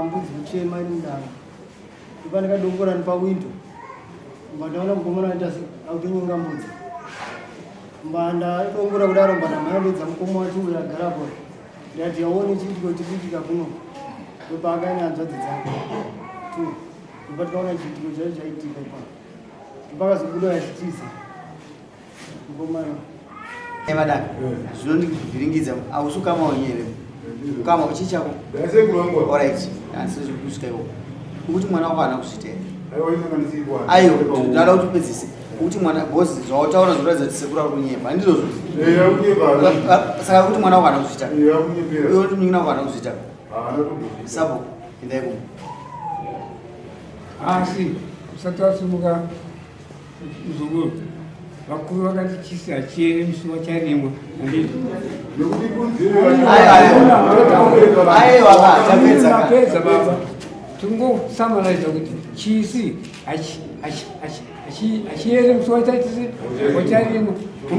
mbudzi kuchema indanga ipanika dongora ni pawindo mbataona mukomana aita Achinyenga mbudzi mbanda dongora kudaro mbanda mayandodza mukoma wacho uya garapo ndati yaone chitiko chipitika kuno ndopakanya hanzvadzi dzake tu ndopatikaona chitiko chaicho chaitika ipapo ndopakazobuda yachitiza mukomana madam zvinondivhiringidza ausukama wenyere kama uchichako alright ansisi kusika iwo ukuthi mwana wako ana kusita ayo ndala kuti pedzise kuti mwana boss zvautaura zvoratidza kuti sekura kunyemba ndizvo saka kuti mwana wako ana kusita iwe kuti mnyina wako ana kusita sabo indaiko asi usati wasimuka mzukuru vakuru vakati chisi hachiere musi wacharimwa apedza baba tingosamanaiza kuti chisi hachiere musi wacharimwa